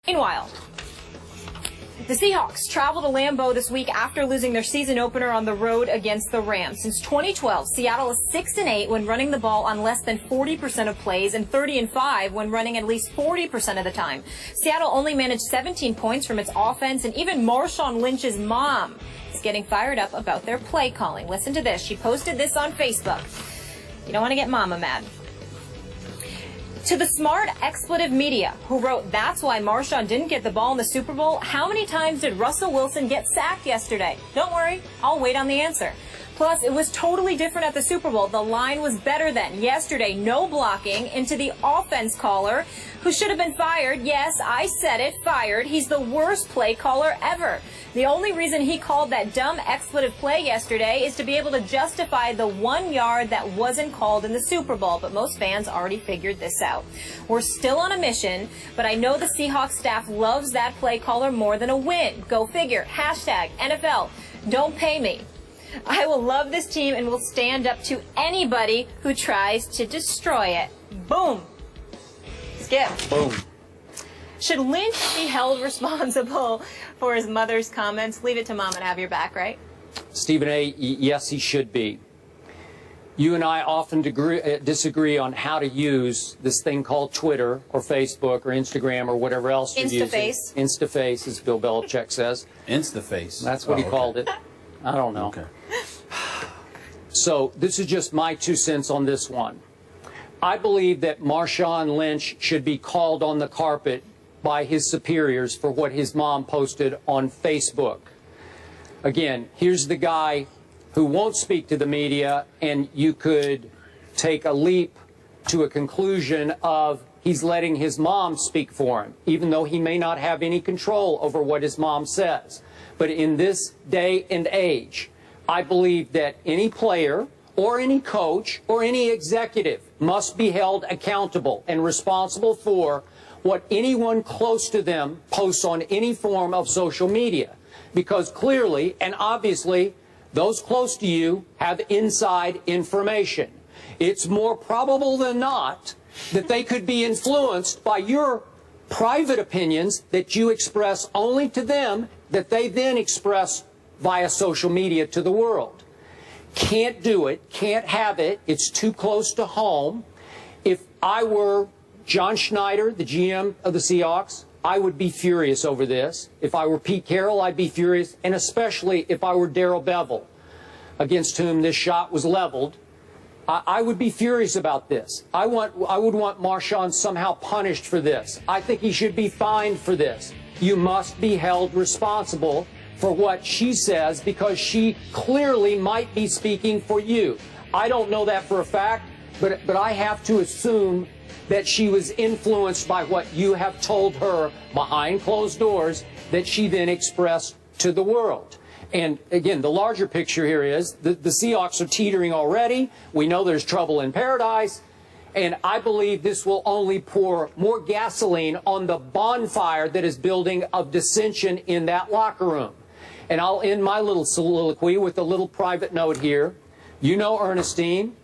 Meanwhile, the Seahawks travel to Lambeau this week after losing their season opener on the road against the Rams. Since 2012, Seattle is 6-8 when running the ball on less than 40% of plays and 30-5 when running at least 40% of the time. Seattle only managed 17 points from its offense, and even Marshawn Lynch's mom is getting fired up about their play calling. Listen to this. She posted this on Facebook. You don't want to get mama mad. To the smart expletive media who wrote, "That's why Marshawn didn't get the ball in the Super Bowl," how many times did Russell Wilson get sacked yesterday? Don't worry, I'll wait on the answer. Plus, it was totally different at the Super Bowl. The line was better then. Yesterday, no blocking into the offense caller, who should have been fired. Yes, I said it, fired. He's the worst play caller ever. The only reason he called that dumb expletive play yesterday is to be able to justify the 1 yard that wasn't called in the Super Bowl. But most fans already figured this out. We're still on a mission, but I know the Seahawks staff loves that play caller more than a win. Go figure. Hashtag NFL. Don't pay me. I will love this team and will stand up to anybody who tries to destroy it. Boom. Skip. Boom. Should Lynch be held responsible for his mother's comments? Leave it to Mom and have your back, right? Stephen A., yes, he should be. You and I often disagree on how to use this thing called Twitter or Facebook or Instagram or whatever else you're using. Instaface. Instaface, as Bill Belichick says. Instaface. That's what he called it. I don't know. Okay. So this is just my 2 cents on this one. I believe that Marshawn Lynch should be called on the carpet by his superiors for what his mom posted on Facebook. Again, here's the guy who won't speak to the media, and you could take a leap to a conclusion of he's letting his mom speak for him, even though he may not have any control over what his mom says. But in this day and age, I believe that any player or any coach or any executive must be held accountable and responsible for what anyone close to them posts on any form of social media. Because clearly and obviously, those close to you have inside information. It's more probable than not that they could be influenced by your private opinions that you express only to them, that they then express via social media to the world. Can't do it, can't have it, it's too close to home. If I were John Schneider, the GM of the Seahawks, I would be furious over this. If I were Pete Carroll, I'd be furious, and especially if I were Darrell Bevell, against whom this shot was leveled, I would be furious about this. I would want Marshawn somehow punished for this. I think he should be fined for this. You must be held responsible for what she says, because she clearly might be speaking for you. I don't know that for a fact, but I have to assume that she was influenced by what you have told her behind closed doors that she then expressed to the world. And again, the larger picture here is the Seahawks are teetering already. We know there's trouble in paradise. And I believe this will only pour more gasoline on the bonfire that is building of dissension in that locker room. And I'll end my little soliloquy with a little private note here. You know Ernestine,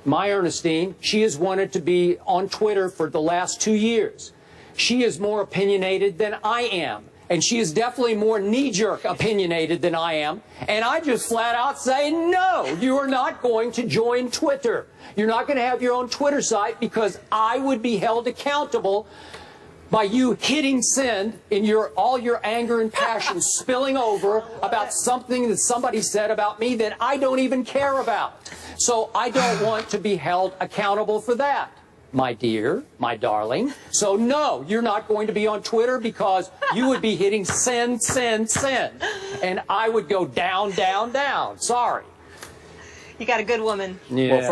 my Ernestine, she has wanted to be on Twitter for the last 2 years. She is more opinionated than I am. And she is definitely more knee-jerk opinionated than I am. And I just flat out say, no, you are not going to join Twitter. You're not going to have your own Twitter site, because I would be held accountable by you hitting send in all your anger and passion spilling over about something that somebody said about me that I don't even care about. So I don't want to be held accountable for that, my dear, my darling. So no, you're not going to be on Twitter, because you would be hitting send, send, send. And I would go down, down, down. Sorry. You got a good woman. Yeah. Well,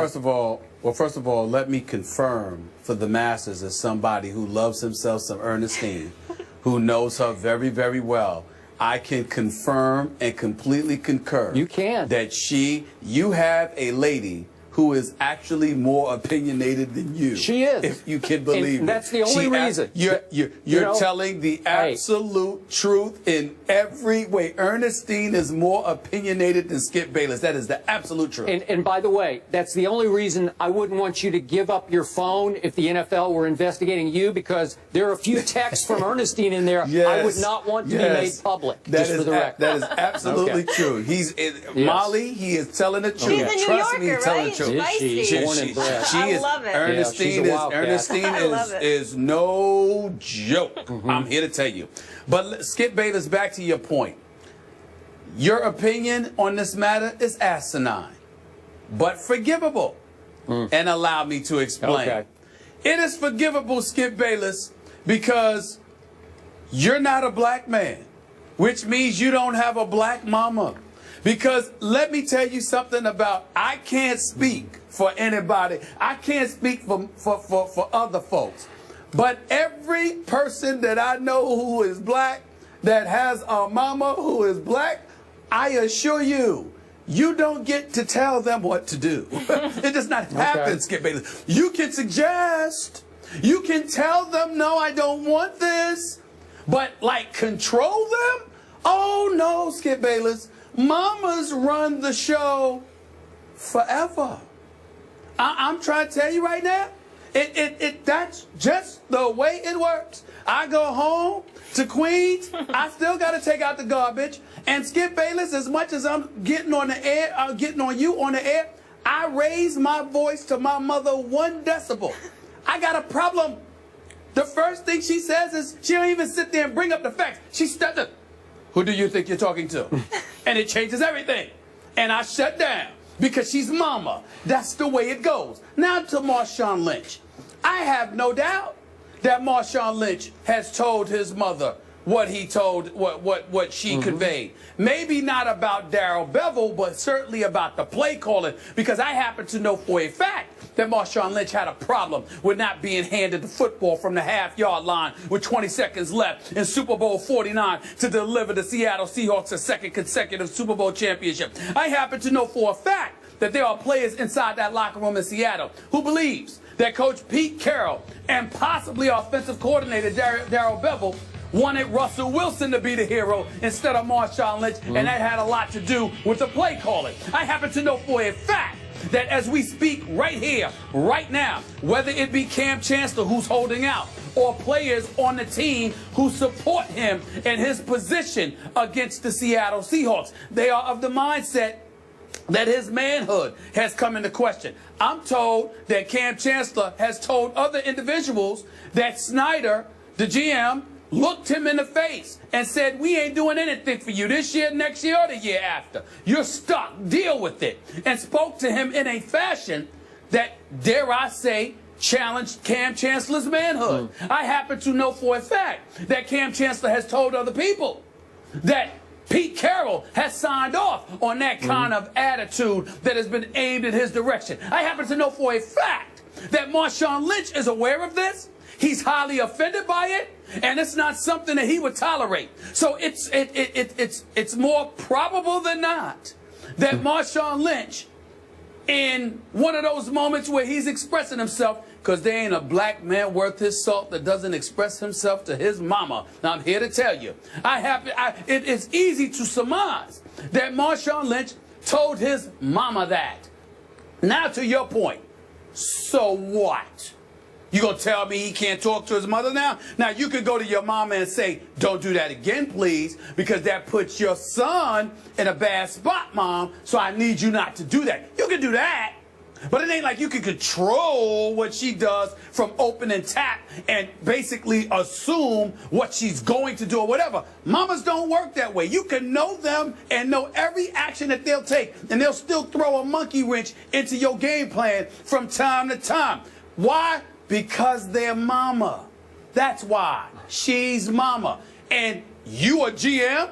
first of all, let me confirm for the masses, as somebody who loves himself some Ernestine, who knows her very, very well, I can confirm and completely concur. You can. That you have a lady who is actually more opinionated than you. She is. If you can believe and it. that's the only reason. You're telling the absolute truth in every way. Ernestine is more opinionated than Skip Bayless. That is the absolute truth. And by the way, that's the only reason I wouldn't want you to give up your phone if the NFL were investigating you, because there are a few texts from Ernestine in there I would not want to be made public. That just is for the record. That is absolutely true. Molly, he is telling the truth. She's a New Trust me, Yorker, he's telling right? the truth. Born and bred. I love it. Ernestine is no joke. I'm here to tell you. But Skip Bayless, back to your point. Your opinion on this matter is asinine, but forgivable. And allow me to explain. Okay. It is forgivable, Skip Bayless, because you're not a black man, which means you don't have a black mama. Because let me tell you something about, I can't speak for anybody. I can't speak for other folks. But every person that I know who is black, that has a mama who is black, I assure you, you don't get to tell them what to do. It does not happen, Skip Bayless. You can suggest, you can tell them, no, I don't want this, but like control them? Oh no, Skip Bayless. Mamas run the show forever. I'm trying to tell you right now, that's just the way it works. I go home to Queens, I still got to take out the garbage. And Skip Bayless, as much as I'm getting on the air, getting on you on the air, I raise my voice to my mother 1 decibel. I got a problem. The first thing she says is, she don't even sit there and bring up the facts. She stutters. Who do you think you're talking to? And it changes everything. And I shut down because she's mama. That's the way it goes. Now to Marshawn Lynch. I have no doubt that Marshawn Lynch has told his mother what he told, what she conveyed. Maybe not about Darrell Bevell, but certainly about the play calling, because I happen to know for a fact that Marshawn Lynch had a problem with not being handed the football from the half-yard line with 20 seconds left in Super Bowl 49 to deliver the Seattle Seahawks a second consecutive Super Bowl championship. I happen to know for a fact that there are players inside that locker room in Seattle who believes that Coach Pete Carroll and possibly offensive coordinator Darrell Bevell wanted Russell Wilson to be the hero instead of Marshawn Lynch, and that had a lot to do with the play calling. I happen to know for a fact that as we speak right here, right now, whether it be Cam Chancellor who's holding out, or players on the team who support him in his position against the Seattle Seahawks, they are of the mindset that his manhood has come into question. I'm told that Cam Chancellor has told other individuals that Snyder, the GM, looked him in the face and said, we ain't doing anything for you this year, next year, or the year after. You're stuck. Deal with it. And spoke to him in a fashion that, dare I say, challenged Cam Chancellor's manhood. I happen to know for a fact that Cam Chancellor has told other people that Pete Carroll has signed off on that kind of attitude that has been aimed in his direction. I happen to know for a fact that Marshawn Lynch is aware of this. He's highly offended by it, and it's not something that he would tolerate. So it's more probable than not that Marshawn Lynch, in one of those moments where he's expressing himself, because there ain't a black man worth his salt that doesn't express himself to his mama. Now, I'm here to tell you, it is easy to surmise that Marshawn Lynch told his mama that. Now, to your point, so what? You gonna tell me he can't talk to his mother now? Now, you could go to your mama and say, don't do that again, please, because that puts your son in a bad spot, Mom, so I need you not to do that. You can do that, but it ain't like you can control what she does from open and tap and basically assume what she's going to do or whatever. Mamas don't work that way. You can know them and know every action that they'll take, and they'll still throw a monkey wrench into your game plan from time to time. Why? Because they're mama. That's why. She's mama. And you a GM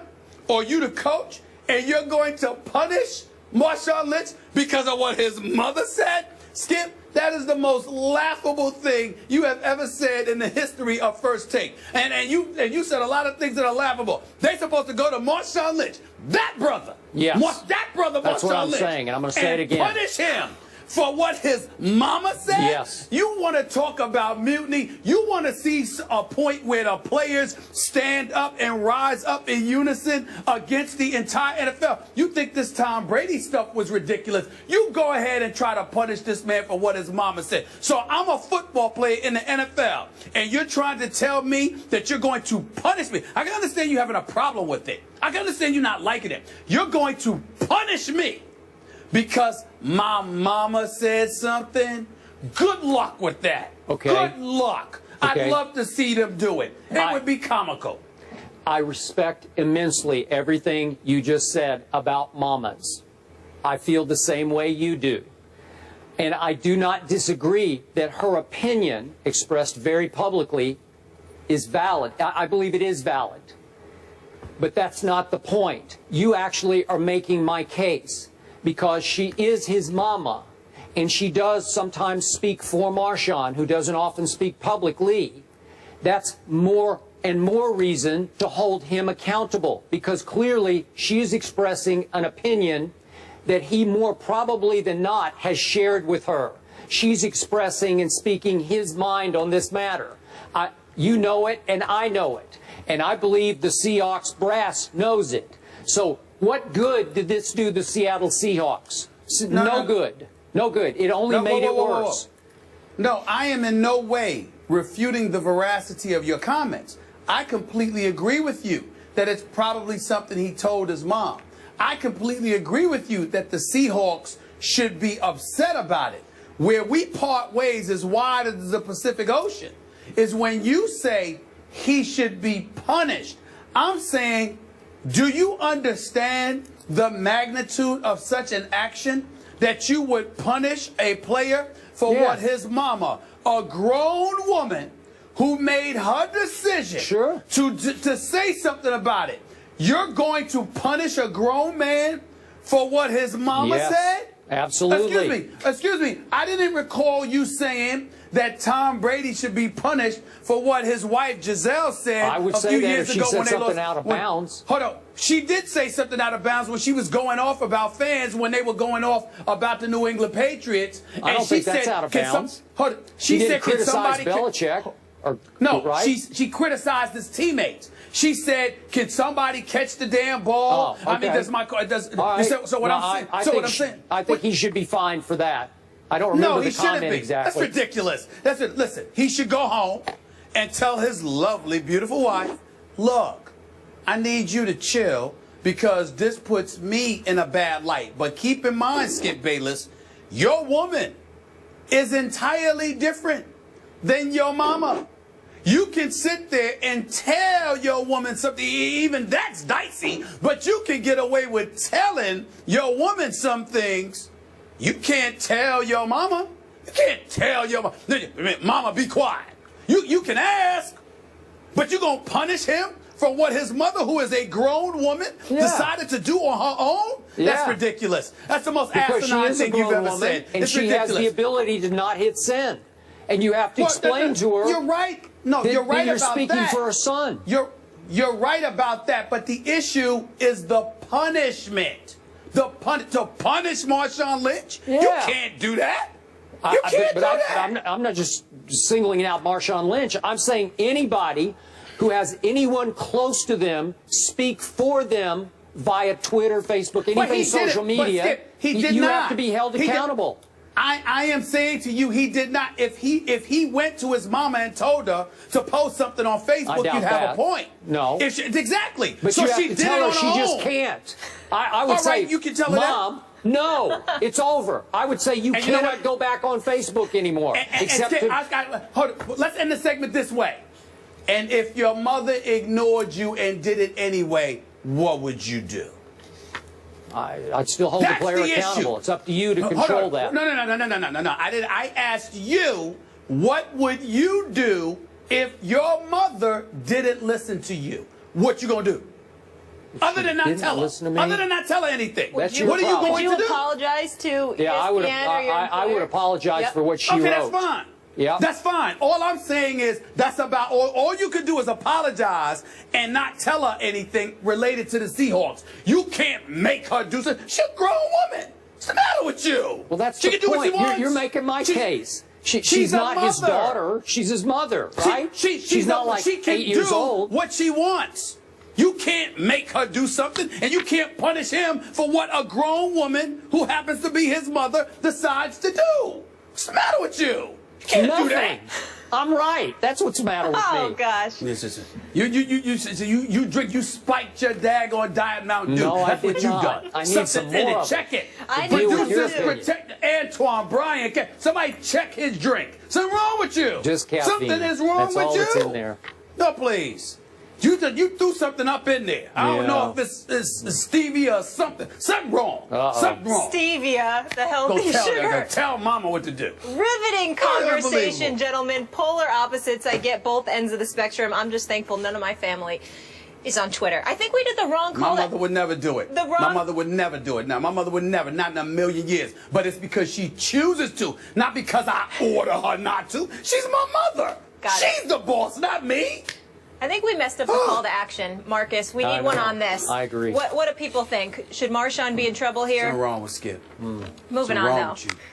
or you the coach and you're going to punish Marshawn Lynch because of what his mother said? Skip, that is the most laughable thing you have ever said in the history of First Take. And you said a lot of things that are laughable. They're supposed to go to Marshawn Lynch, that brother. Yes. That brother, That's Marshawn what I'm Lynch, saying, and I'm going to say it again. Punish him for what his mama said? Yes. You want to talk about mutiny? You want to see a point where the players stand up and rise up in unison against the entire NFL? You think this Tom Brady stuff was ridiculous? You go ahead and try to punish this man for what his mama said. So I'm a football player in the NFL, and you're trying to tell me that you're going to punish me. I can understand you having a problem with it. I can understand you not liking it. You're going to punish me because my mama said something? Good luck with that. Okay. Good luck. Okay. I'd love to see them do it. It would be comical. I respect immensely everything you just said about mamas. I feel the same way you do. And I do not disagree that her opinion, expressed very publicly, is valid. I believe it is valid. But that's not the point. You actually are making my case, because she is his mama, and she does sometimes speak for Marshawn, who doesn't often speak publicly. That's more and more reason to hold him accountable, because clearly she is expressing an opinion that he more probably than not has shared with her. She's expressing and speaking his mind on this matter. You know it, and I know it. And I believe the Seahawks brass knows it. So what good did this do the Seattle Seahawks? No good. No good. It only made it worse. No, I am in no way refuting the veracity of your comments. I completely agree with you that it's probably something he told his mom. I completely agree with you that the Seahawks should be upset about it. Where we part ways as wide as the Pacific Ocean is when you say he should be punished. I'm saying, do you understand the magnitude of such an action that you would punish a player for what his mama, a grown woman who made her decision to say something about it? You're going to punish a grown man for what his mama said? Absolutely. Excuse me. I didn't recall you saying that Tom Brady should be punished for what his wife Giselle said I would a say few that years if she ago said when they something lost. out of bounds. Hold on. She did say something out of bounds when she was going off about fans when they were going off about the New England Patriots. I don't think that's out of bounds. Hold on. She didn't said, criticize Belichick. No, right? she criticized his teammates. She said, "Can somebody catch the damn ball?" Oh, okay. I mean, does my does right. so what I'm saying? I think he should be fined for that. I don't remember the comment exactly. That's ridiculous. Listen, he should go home and tell his lovely, beautiful wife, "Look, I need you to chill because this puts me in a bad light. But keep in mind, Skip Bayless, your woman is entirely different than your mama. You can sit there and tell your woman something, even that's dicey, but you can get away with telling your woman some things. You can't tell your mama. You can't tell your mama, mama, be quiet. You can ask, but you're going to punish him for what his mother, who is a grown woman, decided to do on her own? That's ridiculous. That's the most asinine thing you've ever said. And it's she ridiculous. has the ability to not hit send. And you have to explain to her. You're right. No, you're right you're about that. speaking for her son. You're right about that, but the issue is the punishment. To punish Marshawn Lynch? You can't do that. You can't do that. I'm not just singling out Marshawn Lynch. I'm saying anybody who has anyone close to them speak for them via Twitter, Facebook, anything social media, you have to be held accountable. I am saying to you, he did not. If he went to his mama and told her to post something on Facebook, you'd have a point. No. Exactly. But so you have she to did tell it her on she her just own. can't. I would say, you can tell her Mom, that. no, it's over. I would say you cannot go back on Facebook anymore. Hold on. Let's end the segment this way. And if your mother ignored you and did it anyway, what would you do? I'd still hold the player accountable. It's up to you to control that. No. I asked you, what would you do if your mother didn't listen to you? What you gonna do? Other than not tell her. Other than not tell her anything. What are you going to do? Would you apologize to ESPN I would apologize for what she wrote. Okay, that's fine. Yeah. That's fine. All I'm saying is that's about all you can do is apologize and not tell her anything related to the Seahawks. You can't make her do something. She's a grown woman. What's the matter with you? Well, that's she the can do point. what she wants. You're making my case. She's she's not his mother. daughter. She's his mother, right? She's not like she can 8 years do old. what she wants. You can't make her do something, and you can't punish him for what a grown woman who happens to be his mother decides to do. What's the matter with you? You can't do that. I'm right. That's what's the matter with me. Oh gosh. Listen. You drink. You spiked your daggone Diet Mountain Dew. No, That's I what did you not. done. I need Something some in more it. of Check it. I need Producers your opinion. protect Antoine Bryan. Somebody check his drink. Something wrong with you. Just caffeine. Something is wrong That's with all you. that's in there. No, please. You threw something up in there. I don't know if it's stevia or something. Something wrong. Something wrong. Stevia, the healthy sugar. Tell mama what to do. Riveting conversation, Unbelievable. gentlemen. Polar opposites. I get both ends of the spectrum. I'm just thankful none of my family is on Twitter. I think we did the wrong call. My mother would never do it. My mother would never do it. Now, my mother would never, not in a million years. But it's because she chooses to, not because I order her not to. She's my mother. She's the boss, not me. I think we messed up the call to action, Marcus. We need one on this. I agree. What do people think? Should Marshawn be in trouble here? What's wrong with Skip? Moving on, though.